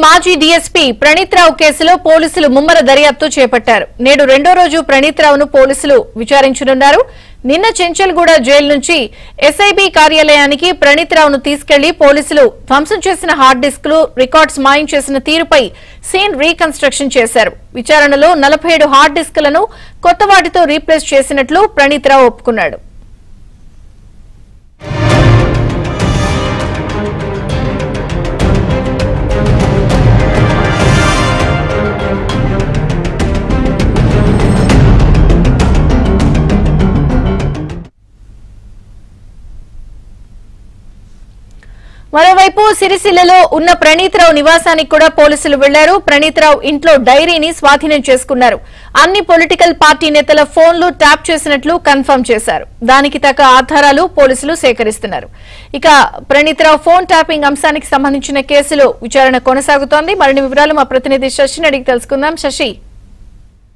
మాజీ డీఎస్పీ ప్రణీత్ రావు కేసులో పోలీసులు ముమ్మర దర్యాప్తు చేపట్టారు. నేడు రెండో రోజు ప్రణీత్ రావును పోలీసులు విచారించనున్నారు. నిన్న చెంచల్గూడ జైలు నుంచి ఎస్ఐబీ కార్యాలయానికి ప్రణీత్ రావును తీసుకెళ్లి పోలీసులు ధ్వంసం చేసిన హార్డ్ డిస్క్లు, రికార్డ్స్ మాయం చేసిన తీరుపై సీన్ రీకన్స్ట్రక్షన్ చేశారు. విచారణలో 47 హార్డ్ డిస్క్లను కొత్త వాటితో రీప్లేస్ చేసినట్లు ప్రణీత్ రావు ఒప్పుకున్నాడు. మరోవైపు సిరిసిల్లలో ఉన్న ప్రణీత్ రావు నివాసానికి కూడా పోలీసులు వెళ్లారు. ప్రణీత్ రావు ఇంట్లో డైరీని స్వాధీనం చేసుకున్నారు. అన్ని పొలిటికల్ పార్టీ నేతల ఫోన్లు ట్యాప్ చేసినట్లు కన్ఫర్మ్ చేశారు. దానికి తగ్గ ఆధారాలు పోలీసులు సేకరిస్తున్నారు. ఇక ప్రణీత్ రావు ఫోన్ ట్యాపింగ్ అంశానికి సంబంధించిన కేసులో విచారణ కొనసాగుతోంది. మరిన్ని వివరాలు మా ప్రతినిధి శశిని అడిగి తెలుసుకుందాం. శశి,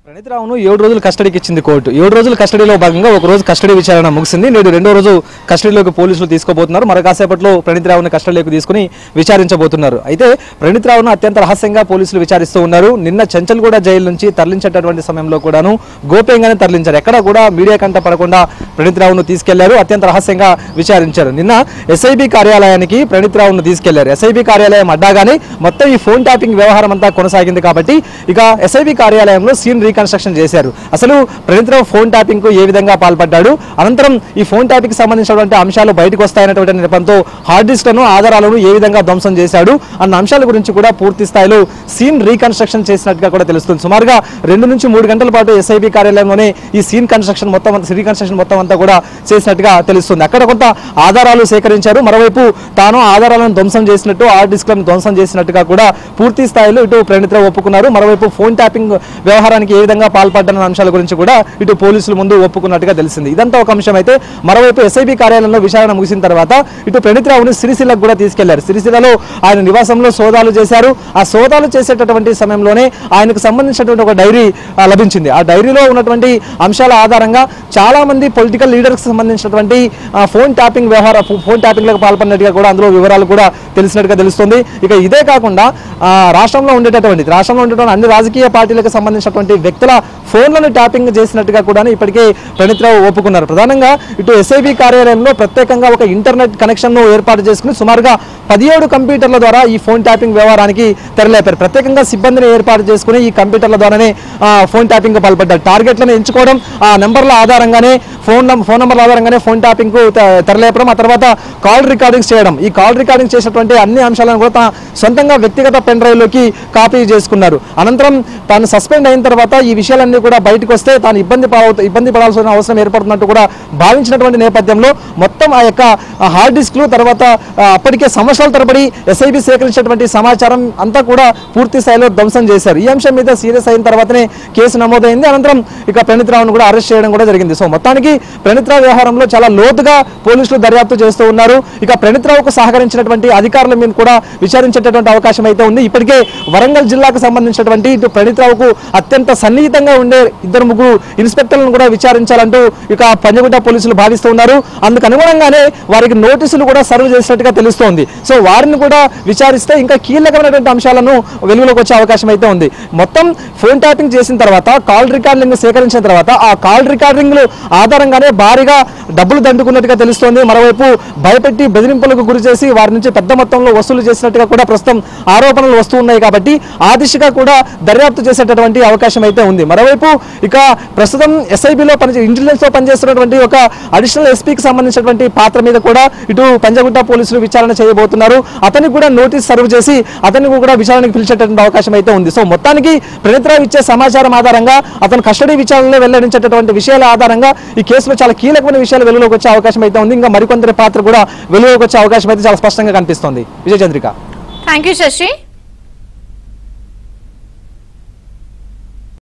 ప్రణీత్ రావును 7 రోజులు కస్టడీకి ఇచ్చింది కోర్టు. 7 రోజుల కస్టడీలో భాగంగా ఒక రోజు కస్టడీ విచారణ ముగిసింది. నేడు రెండో రోజు కస్టడీలోకి పోలీసులు తీసుకోబోతున్నారు. మరి కాసేపట్లో ప్రణీత్ రావును కస్టడీలోకి తీసుకుని విచారించబోతున్నారు. అయితే ప్రణీత్ రావును అత్యంత రహస్యంగా పోలీసులు విచారిస్తూ ఉన్నారు. నిన్న చెంచల్గూడ జైలు నుంచి తరలించేటటువంటి సమయంలో కూడాను గోప్యంగానే తరలించారు. ఎక్కడ కూడా మీడియా కంట పడకుండా ప్రణీత్ రావును తీసుకెళ్లారు. అత్యంత రహస్యంగా విచారించారు. నిన్న ఎస్ఐబీ కార్యాలయానికి ప్రణీత్ రావును తీసుకెళ్లారు. ఎస్ఐబీ కార్యాలయం అడ్డాగానే మొత్తం ఈ ఫోన్ ట్యాపింగ్ వ్యవహారం అంతా కొనసాగింది. కాబట్టి ఇక ఎస్ఐబీ కార్యాలయంలో సీన్ రీకన్స్ట్రక్షన్ చేశారు. అసలు ప్రణీత్ రావు ఫోన్ ట్యాపింగ్ కు ఏ విధంగా పాల్పడ్డాడు, అనంతరం ఈ ఫోన్ ట్యాపింగ్ సంబంధించినటువంటి అంశాలు బయటకు వస్తాయన్నటువంటి నెపంతో హార్డ్ డిస్క్లను, ఆధారాలను ఏ విధంగా ధ్వంసం చేశాడు అన్న అంశాల గురించి కూడా పూర్తి స్థాయిలో సీన్ రీకన్స్ట్రక్షన్ చేసినట్టుగా కూడా తెలుస్తుంది. సుమారుగా 2 నుంచి 3 గంటల పాటు ఎస్ఐబీ కార్యాలయంలోనే ఈ సీన్ కన్స్ట్రక్షన్ మొత్తం అంతా కూడా చేసినట్టుగా తెలుస్తుంది. అక్కడ కొంత ఆధారాలు సేకరించారు. మరోవైపు తాను ఆధారాలను ధ్వంసం చేసినట్టు, హార్డ్ డిస్క్లను ధ్వంసం చేసినట్టుగా కూడా పూర్తి స్థాయిలో ఇటు ప్రణీత్ రావు ఒప్పుకున్నారు. మరోవైపు ఫోన్ ట్యాపింగ్ వ్యవహారానికి ఏ విధంగా పాల్పడ్డన్న అంశాల గురించి కూడా ఇటు పోలీసుల ముందు ఒప్పుకున్నట్టుగా తెలిసింది. ఇదంతా ఒక అంశం అయితే, మరోవైపు ఎస్ఐబీ కార్యాలయంలో విచారణ ముగిసిన తర్వాత ఇటు ప్రణీత్ రావుని సిరిసిల్లకు కూడా తీసుకెళ్లారు. సిరిసిల్లలో ఆయన నివాసంలో సోదాలు చేశారు. ఆ సోదాలు చేసేటటువంటి సమయంలోనే ఆయనకు సంబంధించినటువంటి ఒక డైరీ లభించింది. ఆ డైరీలో ఉన్నటువంటి అంశాల ఆధారంగా చాలా మంది పొలిటికల్ లీడర్స్ సంబంధించినటువంటి ఫోన్ ట్యాపింగ్లకు పాల్పడినట్టుగా కూడా అందులో వివరాలు కూడా తెలిసినట్టుగా తెలుస్తుంది. ఇక ఇదే కాకుండా రాష్ట్రంలో ఉండేటటువంటి అన్ని రాజకీయ పార్టీలకు సంబంధించినటువంటి వ్యక్తుల ఫోన్లను ట్యాపింగ్ చేసినట్టుగా కూడా ఇప్పటికే ప్రణీత్ రావు ఒప్పుకున్నారు. ప్రధానంగా ఇటు ఎస్ఐబీ కార్యాలయంలో ప్రత్యేకంగా ఒక ఇంటర్నెట్ కనెక్షన్ ఏర్పాటు చేసుకుని సుమారుగా 17 కంప్యూటర్ల ద్వారా ఈ ఫోన్ ట్యాపింగ్ వ్యవహారానికి తెరలేపారు. ప్రత్యేకంగా సిబ్బందిని ఏర్పాటు చేసుకుని ఈ కంప్యూటర్ల ద్వారానే ఫోన్ ట్యాపింగ్ పాల్పడ్డారు. టార్గెట్లను ఎంచుకోవడం, ఆ నెంబర్ల ఆధారంగానే ఫోన్ నంబర్ల ఆధారంగానే ఫోన్ ట్యాపింగ్ కు తెరలేపడం, ఆ తర్వాత కాల్ రికార్డింగ్స్ చేయడం. ఈ కాల్ రికార్డింగ్ చేసినటువంటి అన్ని అంశాలను కూడా సొంతంగా వ్యక్తిగత పెన్ డ్రైవ్ లోకి కాపీ చేసుకున్నారు. అనంతరం తాను సస్పెండ్ అయిన తర్వాత ఈ విషయాలన్నీ కూడా బయటకు వస్తే తాను ఇబ్బంది పడాల్సిన అవసరం ఏర్పడుతున్నట్టు కూడా భావించినటువంటి నేపథ్యంలో మొత్తం ఆ యొక్క హార్డ్ డిస్క్లు, తర్వాత అప్పటికే సంవత్సరాల తరబడి ఎస్ఐబీ సేకరించినటువంటి సమాచారం అంతా కూడా పూర్తి స్థాయిలో ధ్వంసం చేశారు. ఈ అంశం మీద సీరియస్ అయిన తర్వాతనే కేసు నమోదైంది. అనంతరం ఇక ప్రణీత్ రావును కూడా అరెస్ట్ చేయడం కూడా జరిగింది. సో మొత్తానికి ప్రణీత్ రావు వ్యవహారంలో చాలా లోతుగా పోలీసులు దర్యాప్తు చేస్తూ ఉన్నారు. ఇక ప్రణీత్ రావుకు సహకరించినటువంటి అధికారుల మీద కూడా విచారించేటటువంటి అవకాశం అయితే ఉంది. ఇప్పటికే వరంగల్ జిల్లాకు సంబంధించినటువంటి ఇటు ప్రణీత్ రావుకు అత్యంత సన్నిహితంగా ఉండే 2-3 ఇన్స్పెక్టర్లను కూడా విచారించాలంటూ ఇక పంజగుట్ట పోలీసులు భావిస్తూ ఉన్నారు. అందుకు అనుగుణంగానే వారికి నోటీసులు కూడా సర్వ్ చేసినట్టుగా తెలుస్తోంది. సో వారిని కూడా విచారిస్తే ఇంకా కీలకమైనటువంటి అంశాలను వెలుగులోకి వచ్చే అవకాశం అయితే ఉంది. మొత్తం ఫోన్ ట్యాపింగ్ చేసిన తర్వాత, కాల్ రికార్డింగ్ సేకరించిన తర్వాత ఆ కాల్ రికార్డింగ్లు ఆధారంగానే భారీగా డబ్బులు దండుకున్నట్టుగా తెలుస్తోంది. మరోవైపు భయపెట్టి బెదిరింపులకు గురి చేసి వారి నుంచి పెద్ద మొత్తంలో వసూలు చేసినట్టుగా కూడా ప్రస్తుతం ఆరోపణలు వస్తూ ఉన్నాయి. కాబట్టి ఆ దిశగా కూడా దర్యాప్తు చేసేటటువంటి అవకాశం అయితే ఉంది. మరోవైపు ఇక ప్రస్తుతం ఎస్ఐబీలో ఇంటెలిజెన్స్ లో పనిచేస్తున్నటువంటి ఒక అడిషనల్ ఎస్పీకి సంబంధించినటువంటి పాత్ర మీద కూడా ఇటు పంజగుట్ట పోలీసులు విచారణ చేయబోతున్నారు. అతనికి కూడా నోటీస్ సర్వ్ చేసి అతనికి కూడా విచారణకు పిలిచేటటువంటి అవకాశం అయితే ఉంది. సో మొత్తానికి ప్రణీత్ రావు ఇచ్చే సమాచారం ఆధారంగా, అతను కస్టడీ విచారణలో వెల్లడించేటటువంటి విషయాల ఆధారంగా ఈ కేసులో చాలా కీలకమైన విషయాలు వెలుగులోకి వచ్చే అవకాశం అయితే ఉంది. ఇంకా మరికొందరి పాత్ర కూడా వెలుగులోకి వచ్చే అవకాశం అయితే చాలా స్పష్టంగా కనిపిస్తోంది. విజయ చంద్రిక. Thank you Shashi.